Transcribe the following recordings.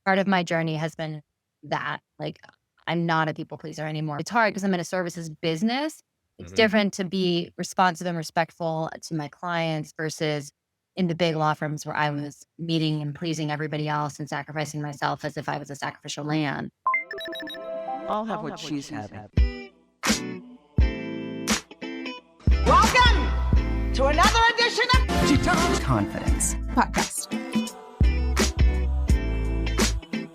part of my journey has been that, like, I'm not a people pleaser anymore. It's hard because I'm in a services business. It's Hmm. different to be responsive and respectful to my clients versus in the big law firms where I was meeting and pleasing everybody else and sacrificing myself as if I was a sacrificial lamb. I'll have what she's having. Welcome to another edition of She talks with confidence. Podcast.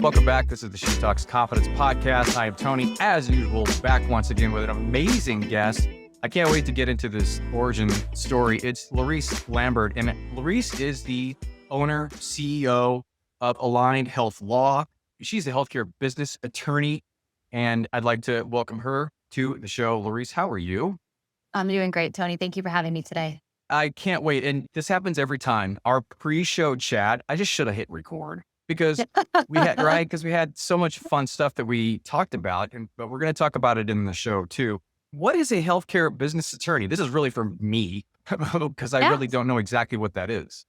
Welcome back. This is the She Talks Confidence Podcast. I am Tony, as usual, back once again with an amazing guest. I can't wait to get into this origin story. It's Laurice Lambert, and Laurice is the owner, CEO of Aligned Health Law. She's a healthcare business attorney, and I'd like to welcome her to the show. Laurice, how are you? I'm doing great, Tony. Thank you for having me today. I can't wait. And this happens every time. Our pre-show chat, I just should have hit record because we had so much fun stuff that we talked about, but we're going to talk about it in the show too. What is a healthcare business attorney? This is really for me because I really don't know exactly what that is.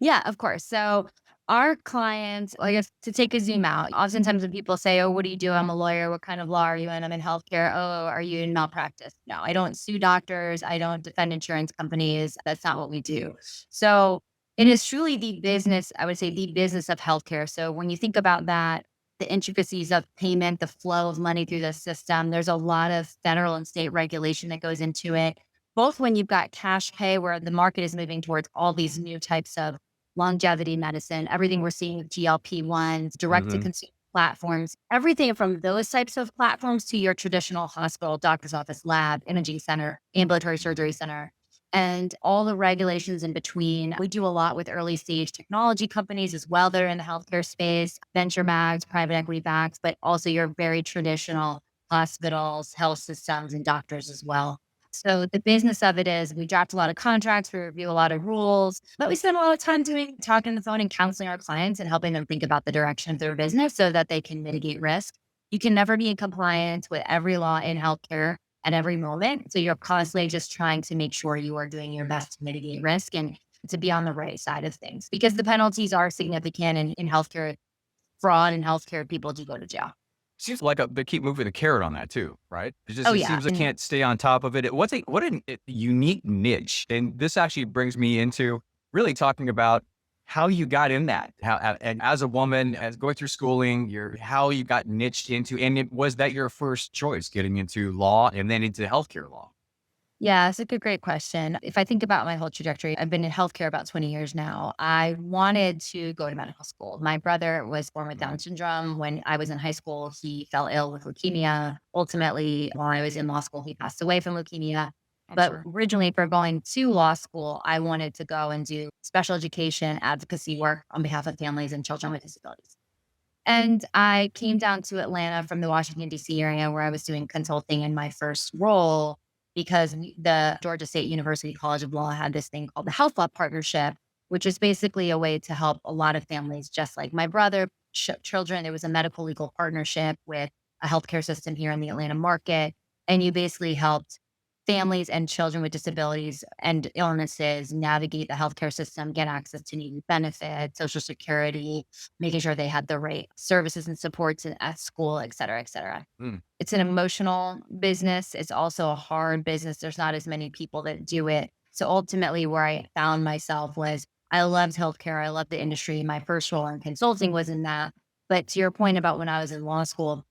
Yeah, of course. So our clients, I guess to take a zoom out, oftentimes when people say, oh, what do you do? I'm a lawyer. What kind of law are you in? I'm in healthcare. Oh, are you in malpractice? No, I don't sue doctors. I don't defend insurance companies. That's not what we do. So it is truly the business, I would say the business of healthcare. So when you think about that, the intricacies of payment, the flow of money through the system, there's a lot of federal and state regulation that goes into it. Both when you've got cash pay, where the market is moving towards all these new types of longevity medicine, everything we're seeing with GLP-1s, direct-to-consumer platforms, everything from those types of platforms to your traditional hospital, doctor's office, lab, imaging center, ambulatory surgery center, and all the regulations in between. We do a lot with early stage technology companies as well that are in the healthcare space, venture backed, private equity backed, but also your very traditional hospitals, health systems, and doctors as well. So the business of it is we draft a lot of contracts, we review a lot of rules, but we spend a lot of time talking on the phone and counseling our clients and helping them think about the direction of their business so that they can mitigate risk. You can never be in compliance with every law in healthcare at every moment. So you're constantly just trying to make sure you are doing your best to mitigate risk and to be on the right side of things because the penalties are significant in healthcare fraud and healthcare people do go to jail. Seems like they keep moving the carrot on that too, right? Oh It yeah. seems they can't stay on top of it. What a unique niche. And this actually brings me into really talking about how you got in that, and as a woman, as going through schooling, how you got niched into, and was that your first choice, getting into law and then into healthcare law? Yeah, it's a great question. If I think about my whole trajectory, I've been in healthcare about 20 years now. I wanted to go to medical school. My brother was born with Down syndrome. When I was in high school, he fell ill with leukemia. Ultimately, while I was in law school, he passed away from leukemia. But originally, for going to law school, I wanted to go and do special education advocacy work on behalf of families and children with disabilities. And I came down to Atlanta from the Washington, D.C. area where I was doing consulting in my first role because the Georgia State University College of Law had this thing called the Health Law Partnership, which is basically a way to help a lot of families, just like my brother, children. There was a medical legal partnership with a healthcare system here in the Atlanta market. And you basically helped families and children with disabilities and illnesses navigate the healthcare system, get access to needed benefits, Social Security, making sure they had the right services and supports at school, et cetera, et cetera. It's an emotional business. It's also a hard business. There's not as many people that do it. So ultimately where I found myself was I loved healthcare. I loved the industry. My first role in consulting was in that. But to your point about when I was in law school,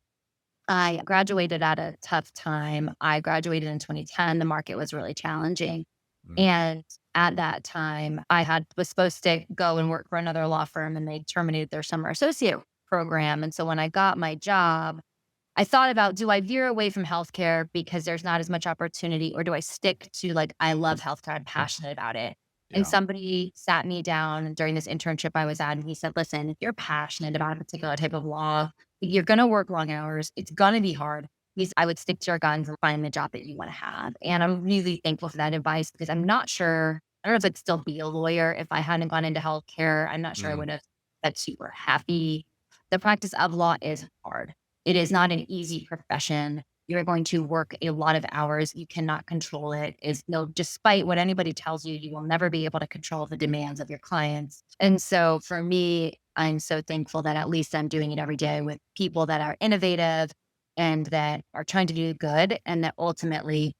I graduated at a tough time. I graduated in 2010. The market was really challenging. And at that time, was supposed to go and work for another law firm and they terminated their summer associate program. And so when I got my job, I thought about, do I veer away from healthcare because there's not as much opportunity, or do I stick to I love healthcare, I'm passionate about it. And somebody sat me down during this internship I was at, and he said, listen, if you're passionate about a particular type of law, you're going to work long hours. It's going to be hard. I would stick to your guns and find the job that you want to have. And I'm really thankful for that advice because I'm not sure, I don't know if I'd still be a lawyer if I hadn't gone into healthcare. I'm not sure I would have been super happy. The practice of law is hard. It is not an easy profession. You're going to work a lot of hours. You cannot control it. Despite what anybody tells you, you will never be able to control the demands of your clients. And so for me, I'm so thankful that at least I'm doing it every day with people that are innovative and that are trying to do good, and that ultimately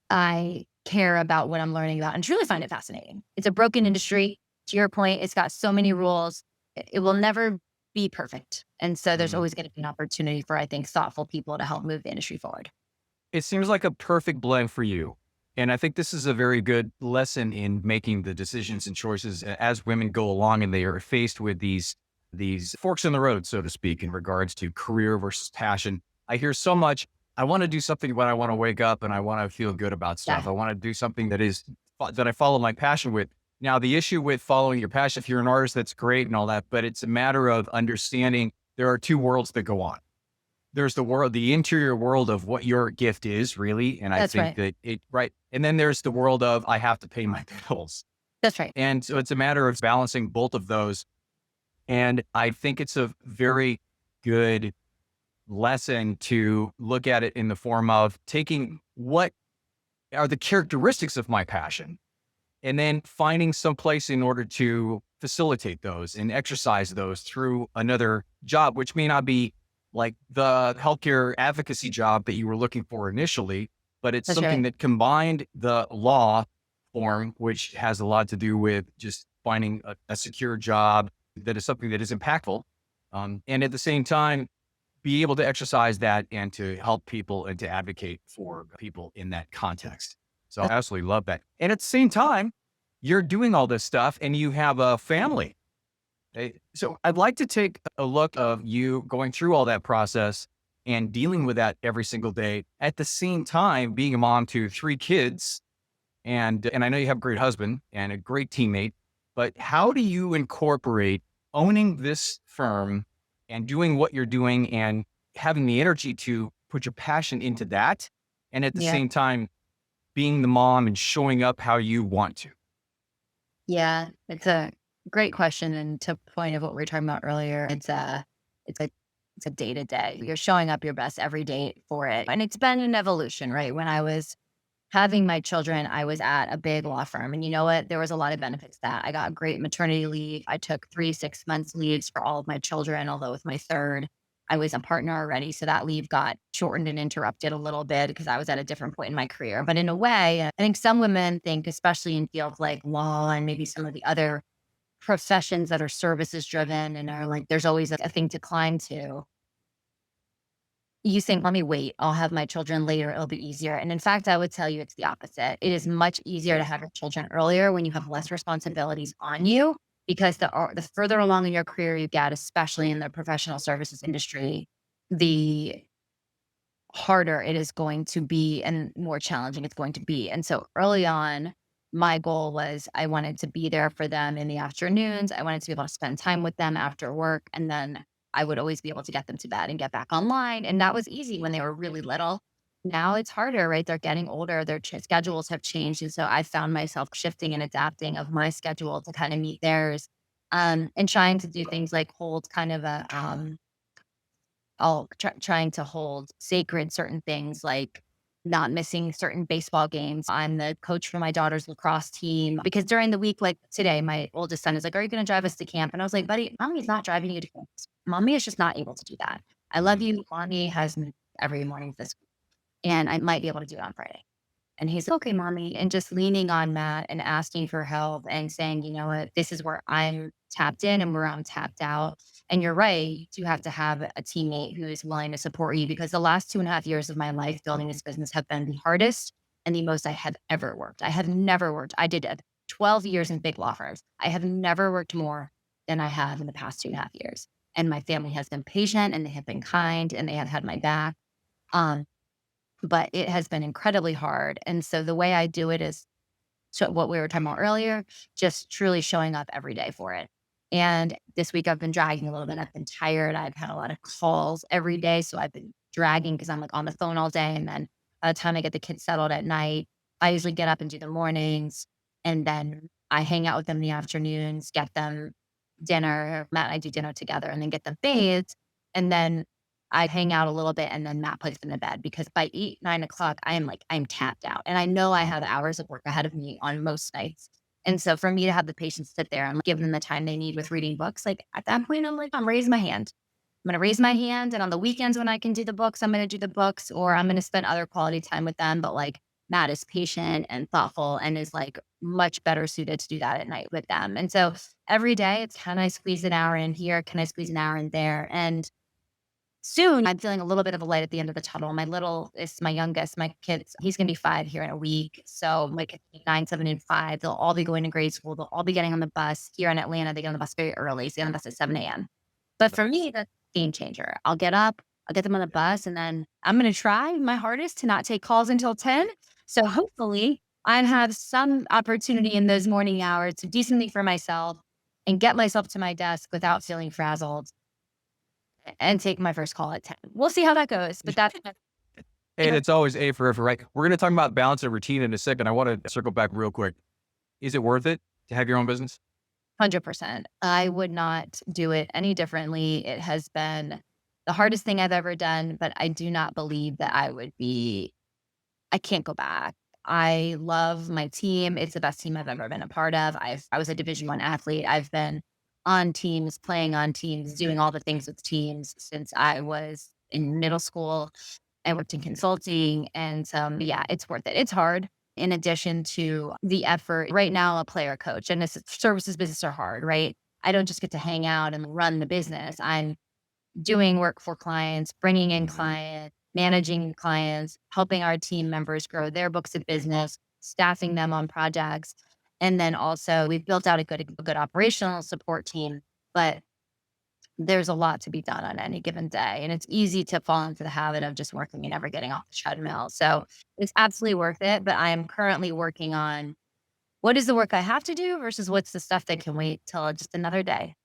I care about what I'm learning about and truly find it fascinating. It's a broken industry. To your point, it's got so many rules. It will never be perfect. And so there's Mhm. always going to be an opportunity for, I think, thoughtful people to help move the industry forward. It seems like a perfect blend for you. And I think this is a very good lesson in making the decisions and choices as women go along and they are faced with these forks in the road, so to speak, in regards to career versus passion. I hear so much. I want to do something when I want to wake up and I want to feel good about stuff. Yeah, I want to do something that I follow my passion with. Now, the issue with following your passion, if you're an artist, that's great and all that, but it's a matter of understanding there are two worlds that go on. There's the interior world of what your gift is really. And I that's think right. that right. And then there's the world of I have to pay my bills. That's right. And so it's a matter of balancing both of those. And I think it's a very good lesson to look at it in the form of taking what are the characteristics of my passion and then finding some place in order to facilitate those and exercise those through another job, which may not be like the healthcare advocacy job that you were looking for initially, but it's That's something right. that combined the law form, which has a lot to do with just finding a secure job that is something that is impactful. And at the same time, be able to exercise that and to help people and to advocate for people in that context. So I absolutely love that. And at the same time, you're doing all this stuff and you have a family. So I'd like to take a look of you going through all that process and dealing with that every single day. At the same time, being a mom to 3 kids, and I know you have a great husband and a great teammate, but how do you incorporate owning this firm and doing what you're doing and having the energy to put your passion into that, and at the Yeah. same time being the mom and showing up how you want to? Yeah. It's a great question. And to point of what we were talking about earlier, it's a, it's a day to day. You're showing up your best every day for it. And it's been an evolution, right? When I was having my children, I was at a big law firm. And you know what? There was a lot of benefits to that. I got great maternity leave. I took 3 6 months leaves for all of my children, although with my third, I was a partner already. So that leave got shortened and interrupted a little bit because I was at a different point in my career. But in a way, I think some women think, especially in fields like law and maybe some of the other professions that are services driven and are like, there's always a thing to climb to. You think, let me wait. I'll have my children later. It'll be easier. And in fact, I would tell you it's the opposite. It is much easier to have your children earlier when you have less responsibilities on you because the further along in your career you get, especially in the professional services industry, the harder it is going to be and more challenging it's going to be. And so early on, my goal was I wanted to be there for them in the afternoons. I wanted to be able to spend time with them after work. And then I would always be able to get them to bed and get back online. And that was easy when they were really little. Now it's harder, right? They're getting older, their schedules have changed. And so I found myself shifting and adapting of my schedule to kind of meet theirs. And trying to do things like hold kind of a trying to hold sacred certain things like not missing certain baseball games. I'm the coach for my daughter's lacrosse team because during the week, like today, my oldest son is like, "Are you going to drive us to camp?" And I was like, "Buddy, mommy's not driving you to camp. Mommy is just not able to do that. I love you. Mommy has me every morning this week, and I might be able to do it on Friday." And he's like, "Okay, mommy." And just leaning on Matt and asking for help and saying, you know what, this is where I'm tapped in and where I'm tapped out. And you're right, you do have to have a teammate who is willing to support you because the last 2.5 years of my life building this business have been the hardest and the most I have ever worked. I have never worked. I did 12 years in big law firms. I have never worked more than I have in the past 2.5 years. And my family has been patient and they have been kind and they have had my back. Um, but it has been incredibly hard. And so the way I do it is so what we were talking about earlier, just truly showing up every day for it. And this week I've been dragging a little bit. I've been tired. I've had a lot of calls every day. So I've been dragging because I'm like on the phone all day. And then by the time I get the kids settled at night, I usually get up and do the mornings. And then I hang out with them in the afternoons, get them dinner. Matt and I do dinner together and then get them bathed. And then I hang out a little bit and then Matt puts them to bed because by 8, 9 o'clock, I'm tapped out. And I know I have hours of work ahead of me on most nights. And so for me to have the patience to sit there and give them the time they need with reading books, like at that point, I'm like, I'm raising my hand. I'm going to raise my hand. And on the weekends when I can do the books, I'm going to do the books, or I'm going to spend other quality time with them. But like Matt is patient and thoughtful and is like much better suited to do that at night with them. And so every day it's, can I squeeze an hour in here? Can I squeeze an hour in there? And soon I'm feeling a little bit of a light at the end of the tunnel. My little is my youngest, my kids, he's going to be 5 here in a week. So my kids, 9, 7, and 5, they'll all be going to grade school. They'll all be getting on the bus here in Atlanta. They get on the bus very early. So they get on the bus at 7 a.m. But for me, that's a game changer. I'll get up, I'll get them on the bus, and then I'm going to try my hardest to not take calls until 10. So hopefully I have some opportunity in those morning hours to do something for myself and get myself to my desk without feeling frazzled and take my first call at 10. We'll see how that goes, but that's And it's always A for effort, right? We're going to talk about balance and routine in a second. I want to circle back real quick. Is it worth it to have your own business? 100%. I would not do it any differently. It has been the hardest thing I've ever done, but I do not believe that I can't go back. I love my team. It's the best team I've ever been a part of. I was a Division 1 athlete. I've been on teams, playing on teams, doing all the things with teams since I was in middle school. I worked in consulting, and yeah, it's worth it. It's hard. In addition to the effort, right now, I'm a player coach, and this services business are hard, right? I don't just get to hang out and run the business. I'm doing work for clients, bringing in clients, managing clients, helping our team members grow their books of business, staffing them on projects. And then also we've built out a good operational support team, but there's a lot to be done on any given day. And it's easy to fall into the habit of just working and never getting off the treadmill. So it's absolutely worth it. But I am currently working on what is the work I have to do versus what's the stuff that can wait till just another day.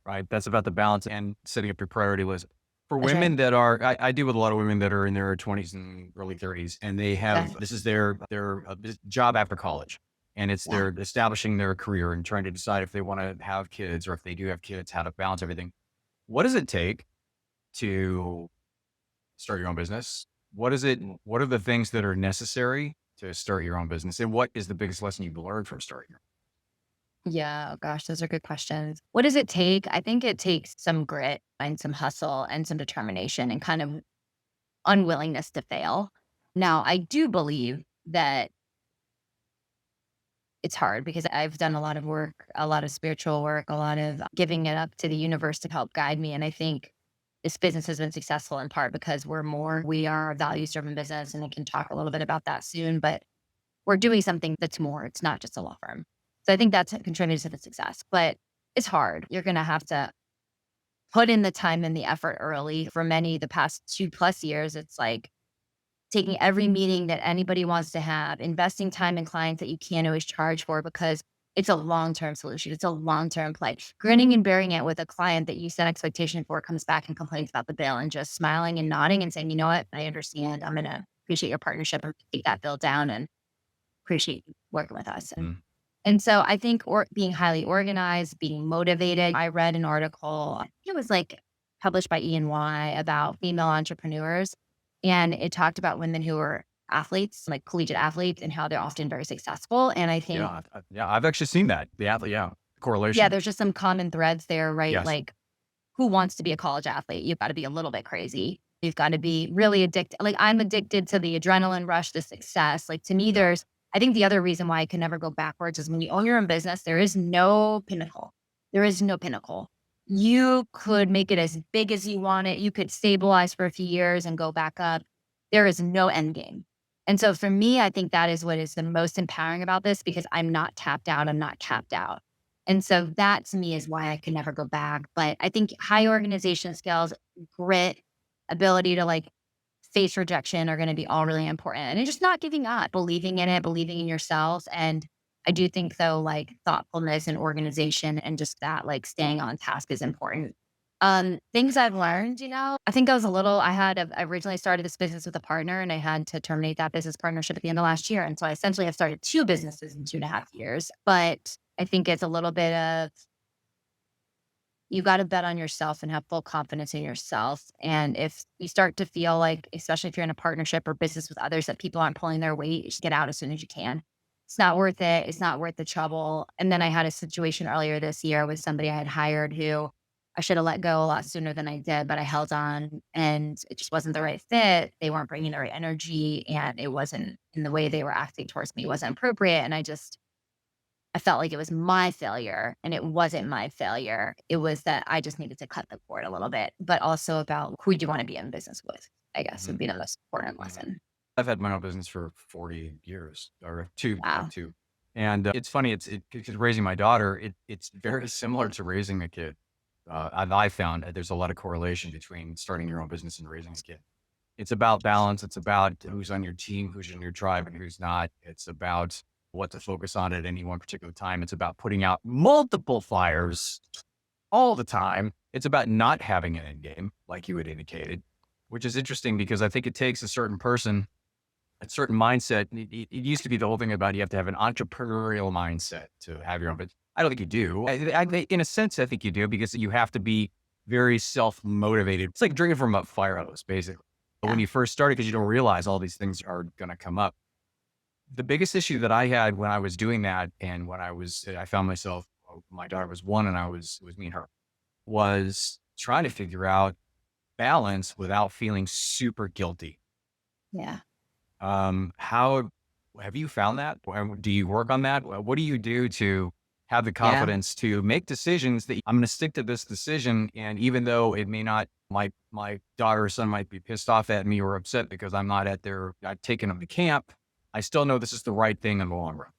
Right. That's about the balance and setting up your priority list. For That's right. women that are, I deal with a lot of women that are in their 20s and early 30s, and they have, Yeah. this is their job after college. And it's Yeah. they're establishing their career and trying to decide if they want to have kids, or if they do have kids, how to balance everything. What does it take to start your own business? What are the things that are necessary to start your own business? And what is the biggest lesson you've learned from starting your Yeah. Oh gosh, those are good questions. What does it take? I think it takes some grit and some hustle and some determination and kind of unwillingness to fail. Now, I do believe that it's hard because I've done a lot of work, a lot of spiritual work, a lot of giving it up to the universe to help guide me. And I think this business has been successful in part because we are a values driven business, and I can talk a little bit about that soon, but we're doing something that's more. It's not just a law firm. So I think that's contributed to the success, but it's hard. You're going to have to put in the time and the effort early. For many, the past 2+ years, it's like taking every meeting that anybody wants to have, investing time in clients that you can't always charge for because it's a long-term solution. It's a long-term play. Grinning and bearing it with a client that you set expectation for comes back and complains about the bill, and just smiling and nodding and saying, you know what, I understand. I'm going to appreciate your partnership and take that bill down and appreciate you working with us. And so I think being highly organized, being motivated. I read an article, I think it was like published by E&Y about female entrepreneurs. And it talked about women who were athletes, like collegiate athletes, and how they're often very successful. And I think, Yeah, I've actually seen that. The athlete, correlation. yeah, there's just some common threads there, right? Yes. Like, who wants to be a college athlete? You've got to be a little bit crazy. You've got to be really addicted. Like, I'm addicted to the adrenaline rush, the success. Like, to me, I think the other reason why I can never go backwards is when you own your own business, there is no pinnacle. There is no pinnacle. You could make it as big as you want it. You could stabilize for a few years and go back up. There is no end game. And so for me, I think that is what is the most empowering about this, because I'm not tapped out. I'm not capped out. And so that to me is why I can never go back. But I think high organization skills, grit, ability to like face rejection are going to be all really important. And just not giving up, believing in it, believing in yourself. And I do think though, like thoughtfulness and organization and just that, like staying on task is important. Things I've learned, I think I originally started this business with a partner, and I had to terminate that business partnership at the end of last year. And so I essentially have started 2 businesses in 2.5 years. But I think it's a little bit of, you got to bet on yourself and have full confidence in yourself. And if you start to feel like, especially if you're in a partnership or business with others, that people aren't pulling their weight, you should get out as soon as you can. It's not worth it. It's not worth the trouble. And then I had a situation earlier this year with somebody I had hired who I should have let go a lot sooner than I did, but I held on and it just wasn't the right fit. They weren't bringing the right energy and it wasn't in the way they were acting towards me wasn't appropriate. And I felt like it was my failure and it wasn't my failure. It was that I just needed to cut the cord a little bit, but also about who do you want to be in business with, I guess would Mhm. be the most important Mhm. lesson. I've had my own business for 40 years or two, I have Wow. two. And it's funny, because raising my daughter, it's very similar to raising a kid. I found that there's a lot of correlation between starting your own business and raising a kid. It's about balance. It's about who's on your team, who's in your tribe, and who's not. It's about what to focus on at any one particular time. It's about putting out multiple fires all the time. It's about not having an end game, like you had indicated, which is interesting because I think it takes a certain person, a certain mindset. It used to be the whole thing about you have to have an entrepreneurial mindset to have your own, but I don't think you do. In a sense, I think you do because you have to be very self motivated. It's like drinking from a fire hose, basically. But when Yeah. you first started, because you don't realize all these things are going to come up. The biggest issue that I had when I was doing that, and when I found myself, my daughter was one, and it was me and her, was trying to figure out balance without feeling super guilty. Yeah. How have you found that? Do you work on that? What do you do to have the Yeah. confidence to make decisions that I'm going to stick to this decision? And even though it may not, my daughter or son might be pissed off at me or upset because I'm not I've taken them to camp. I still know this is the right thing in the long run.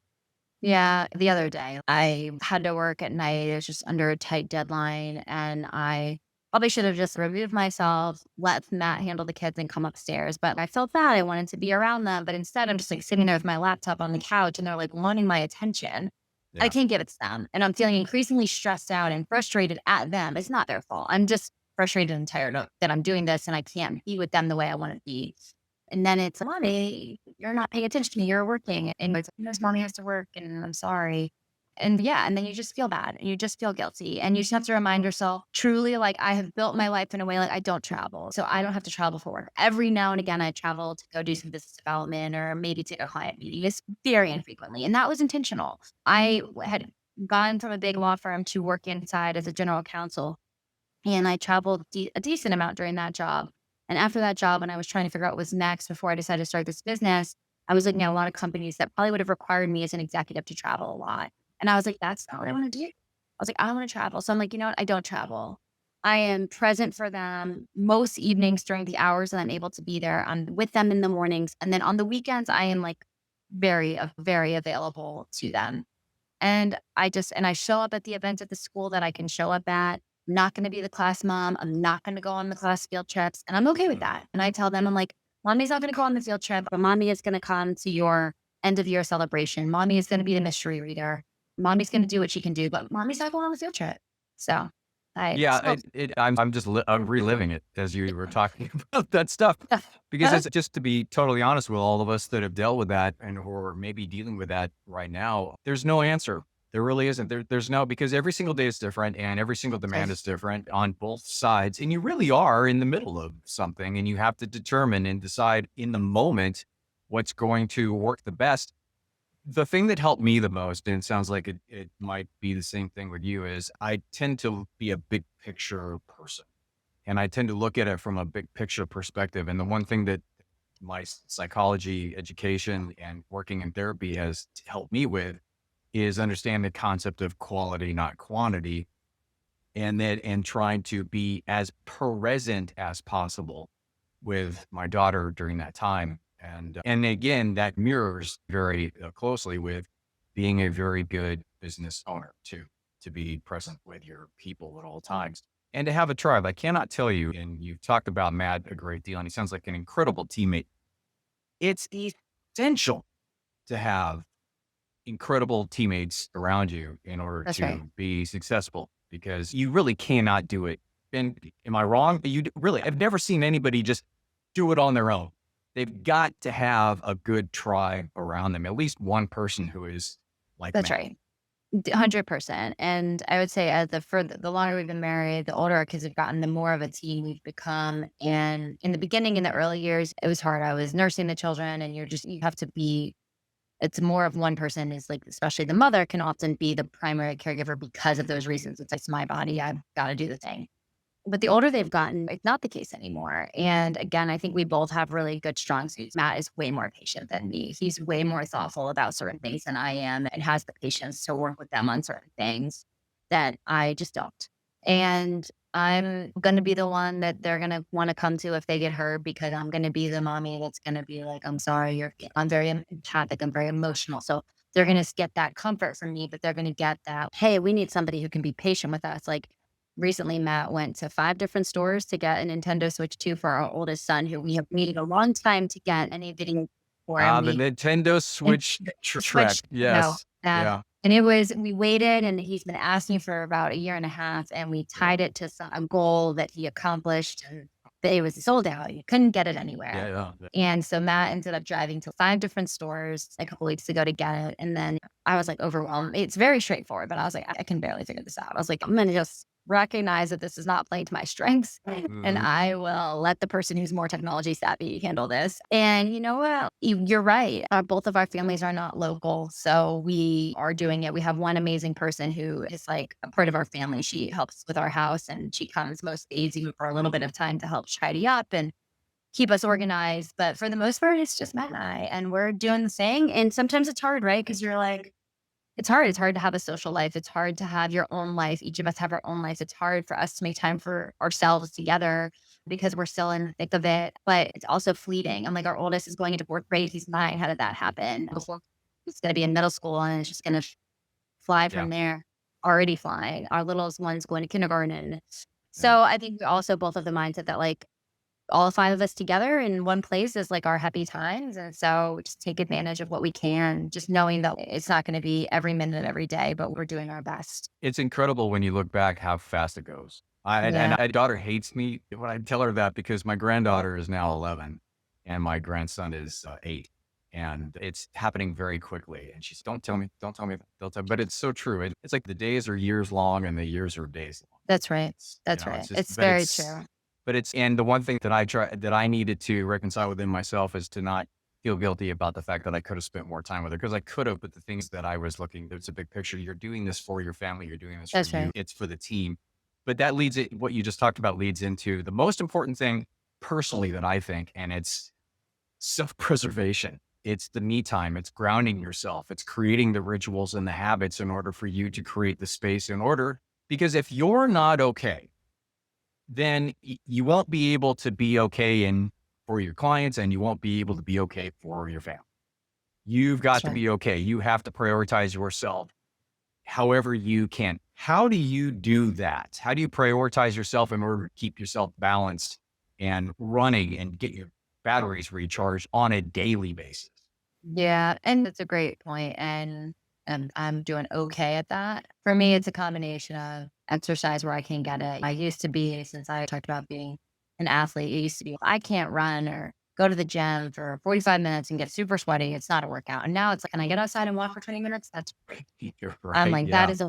Yeah. The other day, I had to work at night. It was just under a tight deadline. And I probably should have just removed myself, let Matt handle the kids and come upstairs. But I felt bad. I wanted to be around them. But instead, I'm just like sitting there with my laptop on the couch and they're like wanting my attention. I Yeah. can't give it to them. And I'm feeling increasingly stressed out and frustrated at them. It's not their fault. I'm just frustrated and tired of that I'm doing this and I can't be with them the way I want to be. And then it's, "Mommy, you're not paying attention to me, you're working." And it's, "Yes, mommy has to work and I'm sorry." And yeah, and then you just feel bad and you just feel guilty. And you just have to remind yourself, truly, like I have built my life in a way like I don't travel. So I don't have to travel for work. Every now and again, I travel to go do some business development or maybe take a client meeting. It's very infrequently. And that was intentional. Had gone from a big law firm to work inside as a general counsel. And I traveled a decent amount during that job. And after that job, when I was trying to figure out what was next before I decided to start this business, I was looking at a lot of companies that probably would have required me as an executive to travel a lot. And I was like, that's not what I want to do. I was like, I don't want to travel. So I'm like, you know what? I don't travel. I am present for them most evenings during the hours that I'm able to be there. I'm with them in the mornings. And then on the weekends, I am like very available to them. And I show up at the events at the school that I can show up at. I'm not going to be the class mom. I'm not going to go on the class field trips. And I'm okay with that. And I tell them, I'm like, mommy's not going to go on the field trip, but mommy is going to come to your end of year celebration. Mommy is going to be the mystery reader. Mommy's going to do what she can do, but mommy's not going on the field trip. So Yeah, so I'm reliving it as you were talking about that stuff because it's just to be totally honest with all of us that have dealt with that and or maybe dealing with that right now. There's no answer. There really isn't. There's no because every single day is different and every single demand is different on both sides, and you really are in the middle of something, and you have to determine and decide in the moment what's going to work the best. The thing that helped me the most, and it sounds like it might be the same thing with you, is I tend to be a big picture person. And I tend to look at it from a big picture perspective. And the one thing that my psychology education and working in therapy has helped me with is understand the concept of quality, not quantity, and trying to be as present as possible with my daughter during that time. And again, that mirrors very closely with being a very good business owner too, to be present with your people at all times and to have a tribe. I cannot tell you, and you've talked about Matt a great deal, and he sounds like an incredible teammate. It's essential to have incredible teammates around you in order that's right. to be successful because you really cannot do it. And am I wrong? I've never seen anybody just do it on their own. They've got to have a good tribe around them, at least one person who is like That's Matt. right. 100%. And I would say as the longer we've been married, the older our kids have gotten, the more of a team we've become. And in the beginning, in the early years, it was hard. I was nursing the children and you have to be It's more of one person is like, especially the mother can often be the primary caregiver because of those reasons. It's my body. I've got to do the thing. But the older they've gotten, it's not the case anymore. And again, I think we both have really good strong suits. Matt is way more patient than me. He's way more thoughtful about certain things than I am and has the patience to work with them on certain things that I just don't. And I'm going to be the one that they're going to want to come to if they get hurt because I'm going to be the mommy that's going to be like, I'm sorry, I'm very empathic, I'm very emotional. So they're going to get that comfort from me, but they're going to get that, hey, we need somebody who can be patient with us. Like recently, Matt went to 5 different stores to get a Nintendo Switch 2 for our oldest son, who we have waited a long time to get any video for. And The Nintendo Switch Trek. Switch, Yes. Yeah. and we waited and he's been asking for about a year and a half and we tied it to a goal that he accomplished and it was sold out. You couldn't get it anywhere. Yeah. And so Matt ended up driving to 5 different stores a couple weeks ago to get it. And then I was like overwhelmed. It's very straightforward, but I was like, I can barely figure this out. I was like, I'm going to just recognize that this is not playing to my strengths and I will let the person who's more technology savvy handle this. And you know what? You're right. Both of our families are not local. So we are doing it. We have one amazing person who is like a part of our family. She helps with our house and she comes most days even for a little bit of time to help tidy up and keep us organized. But for the most part, it's just Matt and I, and we're doing the thing. And sometimes it's hard, right? Because you're like, it's hard. It's hard to have a social life. It's hard to have your own life. Each of us have our own lives. It's hard for us to make time for ourselves together because we're still in the thick of it, but it's also fleeting. I'm like, our oldest is going into 4th grade. He's 9. How did that happen? Before he's going to be in middle school and it's just going to fly from there, already flying. Our littlest one's going to kindergarten. So I think we're also both of the mindset that like, all 5 of us together in one place is like our happy times. And so just take advantage of what we can, just knowing that it's not going to be every minute, every day, but we're doing our best. It's incredible when you look back how fast it goes. And my daughter hates me when I tell her that because my granddaughter is now 11 and my grandson is 8. And it's happening very quickly. And she's, don't tell me, don't tell me. But it's so true. It's like the days are years long and the years are days long. That's right. That's right. It's very true. But and the one thing that I needed to reconcile within myself is to not feel guilty about the fact that I could have spent more time with her because I could have, but the things that I was there's a big picture. You're doing this for your family. You're doing this for you. It's for the team. But that what you just talked about leads into the most important thing personally that I think, and it's self-preservation. It's the me time. It's grounding yourself. It's creating the rituals and the habits in order for you to create the space because if you're not okay, then you won't be able to be okay for your clients and you won't be able to be okay for your family. You've got to be okay. You have to prioritize yourself however you can. How do you do that? How do you prioritize yourself in order to keep yourself balanced and running and get your batteries recharged on a daily basis? Yeah. And that's a great point. And I'm doing okay at that. For me, it's a combination of exercise where I can get it. I used to be, since I talked about being an athlete, it used to be, I can't run or go to the gym for 45 minutes and get super sweaty. It's not a workout. And now it's like, can I get outside and walk for 20 minutes? That's great. You're right. I'm like, that is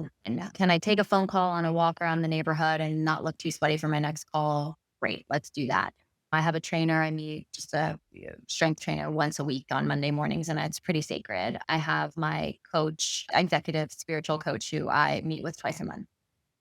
can I take a phone call on a walk around the neighborhood and not look too sweaty for my next call? Great. Let's do that. I have a trainer. I meet just a strength trainer once a week on Monday mornings, and it's pretty sacred. I have my coach, executive spiritual coach, who I meet with twice a month.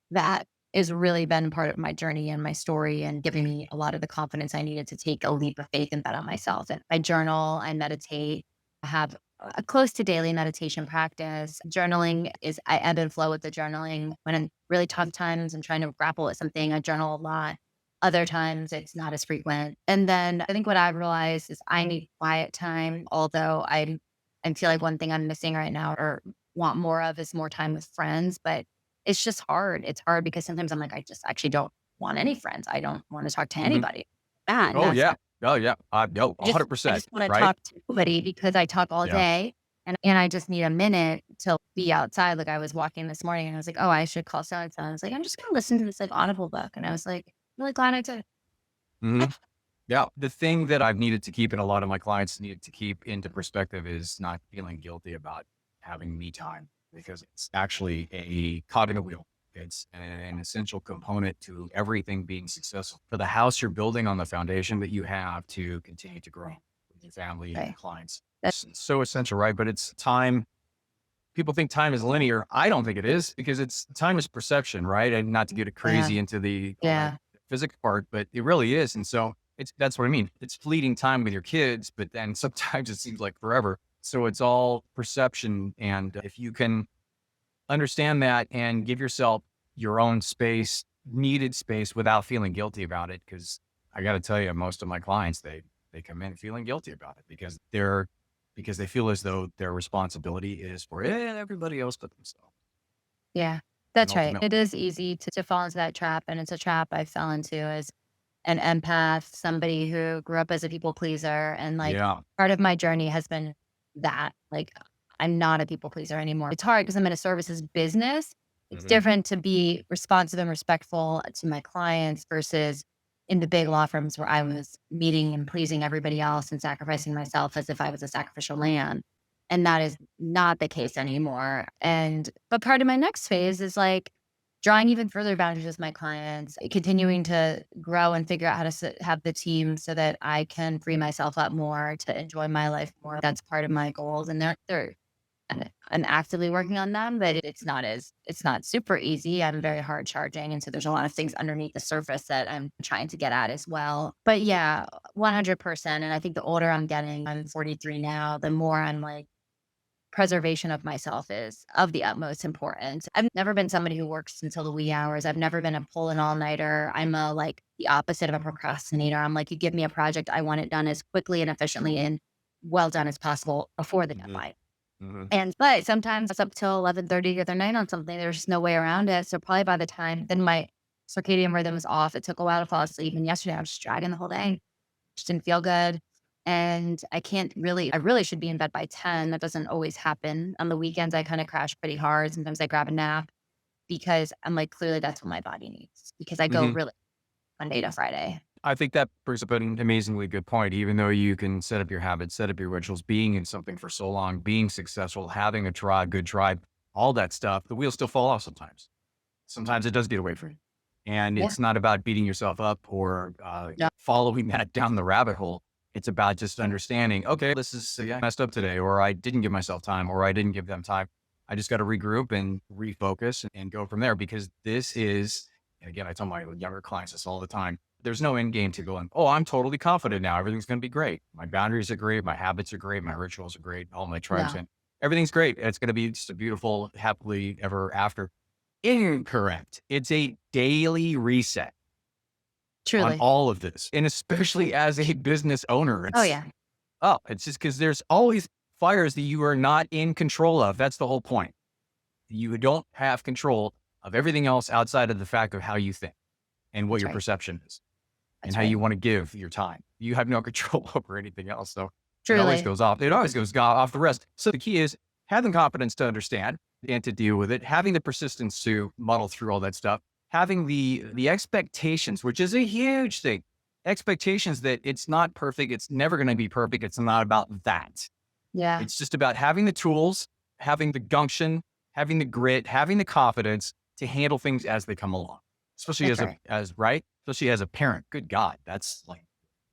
That has really been part of my journey and my story and giving me a lot of the confidence I needed to take a leap of faith and bet on myself. And I journal, I meditate, I have a close to daily meditation practice. Journaling is, I ebb and flow with the journaling. When I'm really tough times, I'm trying to grapple with something, I journal a lot. Other times it's not as frequent. And then I think what I've realized is I need quiet time. Although I feel like one thing I'm missing right now or want more of is more time with friends, but it's just hard. It's hard because sometimes I'm like, I just actually don't want any friends. I don't want to talk to anybody. Bad. Oh yeah. No, 100%. I just want to talk to nobody because I talk all day and I just need a minute to be outside. Like I was walking this morning and I was like, oh, I should call so-and-so. I was like, I'm just going to listen to this like Audible book. And I was like, really glad I did. Yeah. The thing that I've needed to keep and a lot of my clients needed to keep into perspective is not feeling guilty about having me time because it's actually a cog in the wheel. It's an essential component to everything being successful for the house you're building on the foundation that you have to continue to grow. with your family and your Right. clients. That's It's so essential, right? But it's time. People think time is linear. I don't think it is, because it's time is perception, right? And not to get it yeah. crazy into the all that Yeah. physics part, but it really is. And so that's what I mean. It's fleeting time with your kids, but then sometimes it seems like forever. So it's all perception. And if you can understand that and give yourself your own space, needed space, without feeling guilty about it. Because I got to tell you, most of my clients, they come in feeling guilty about it, because they feel as though their responsibility is for everybody else but themselves. Yeah. And That's right. ultimately, It is easy to fall into that trap. And it's a trap I fell into as an empath, somebody who grew up as a people pleaser. And like yeah, part of my journey has been that. Like I'm not a people pleaser anymore. It's hard because I'm in a services business. It's hmm, different to be responsive and respectful to my clients versus in the big law firms where I was meeting and pleasing everybody else and sacrificing myself as if I was a sacrificial lamb. And that is not the case anymore. But part of my next phase is like drawing even further boundaries with my clients, continuing to grow and figure out how to have the team so that I can free myself up more to enjoy my life more. That's part of my goals. And and I'm actively working on them, but it's not super easy. I'm very hard charging. And so there's a lot of things underneath the surface that I'm trying to get at as well. But yeah, 100%. And I think the older I'm getting, I'm 43 now, the more I'm like, preservation of myself is of the utmost importance. I've never been somebody who works until the wee hours. I've never been a pull an all-nighter. I'm a like the opposite of a procrastinator. I'm like, you give me a project, I want it done as quickly and efficiently and well done as possible before the hmm, deadline. hmm, But sometimes it's up till 11:30 the other night on something. There's just no way around it. So probably by the time then my circadian rhythm is off. It took a while to fall asleep. And yesterday I was just dragging the whole day. Just didn't feel good. And I really should be in bed by 10. That doesn't always happen. On the weekends, I kind of crash pretty hard. Sometimes I grab a nap because I'm like, clearly that's what my body needs because I go hmm. really Monday to Friday. I think that brings up an amazingly good point. Even though you can set up your habits, set up your rituals, being in something for so long, being successful, having a tribe, good tribe, all that stuff, the wheels still fall off sometimes. Sometimes it does get away from you. And Yeah. it's not about beating yourself up or Yeah. following that down the rabbit hole. It's about just understanding, okay, this is, I messed up today, or I didn't give myself time, or I didn't give them time. I just got to regroup and refocus and go from there, because this is, and again, I tell my younger clients this all the time. There's no end game to going, oh, I'm totally confident now. Everything's going to be great. My boundaries are great. My habits are great. My rituals are great. All my tribes, No, and everything's great. It's going to be just a beautiful, happily ever after. Incorrect. It's a daily reset on truly. all of this. And especially as a business owner, Oh, yeah. it's just because there's always fires that you are not in control of. That's the whole point. You don't have control of everything else outside of the fact of how you think and what That's your right. perception is and That's how right. you want to give your time. You have no control over anything else. So it always Truly. goes off. It always goes off the rest. So the key is having confidence to understand and to deal with it, having the persistence to muddle through all that stuff, having the expectations, which is a huge thing. Expectations that it's not perfect. It's never going to be perfect. It's not about that. Yeah. It's just about having the tools, having the gumption, having the grit, having the confidence to handle things as they come along. Especially That's right. especially as a parent. Good God, that's like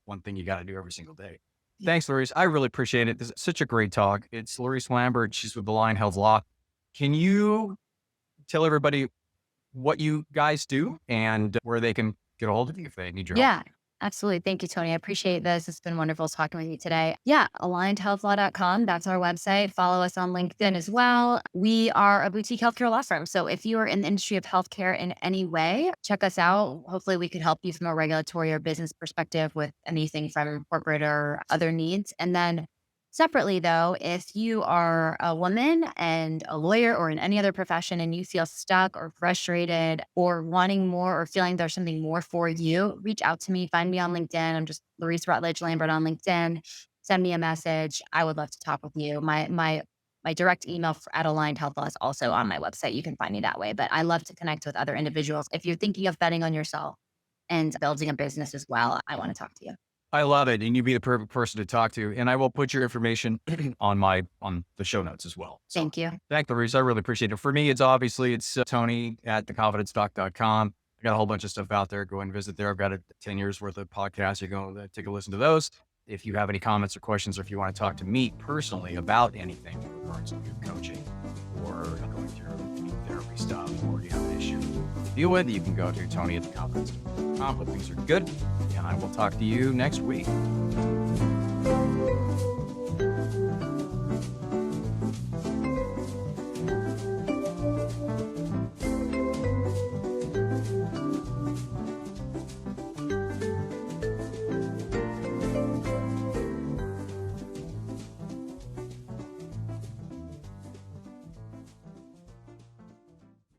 one thing you got to do every single day. Yeah. Thanks, Laurice. I really appreciate it. This is such a great talk. It's Laurice Lambert. She's with the Lion Health Law. Can you tell everybody what you guys do and where they can get a hold of you if they need your help? Yeah, absolutely. Thank you, Tony. I appreciate this. It's been wonderful talking with you today. Yeah, alignedhealthlaw.com. That's our website. Follow us on LinkedIn as well. We are a boutique healthcare law firm. So if you are in the industry of healthcare in any way, check us out. Hopefully, we could help you from a regulatory or business perspective with anything from corporate or other needs. And then separately, though, if you are a woman and a lawyer or in any other profession and you feel stuck or frustrated or wanting more or feeling there's something more for you, reach out to me. Find me on LinkedIn. I'm just Laurice Rutledge Lambert on LinkedIn. Send me a message. I would love to talk with you. My direct email at Aligned Health Law is also on my website. You can find me that way. But I love to connect with other individuals. If you're thinking of betting on yourself and building a business as well, I want to talk to you. I love it. And you'd be the perfect person to talk to. And I will put your information on the show notes as well. So Thank you. thank you, Laurice. I really appreciate it. For me, it's Tony at theconfidencedoc.com. I got a whole bunch of stuff out there. Go and visit there. I've got 10 years worth of podcasts. You go take a listen to those. If you have any comments or questions, or if you want to talk to me personally about anything in regards to coaching or going through any therapy stuff, or you have an issue to deal with, you can go to Tony at theconfidence.com. Hope things are good, and I will talk to you next week.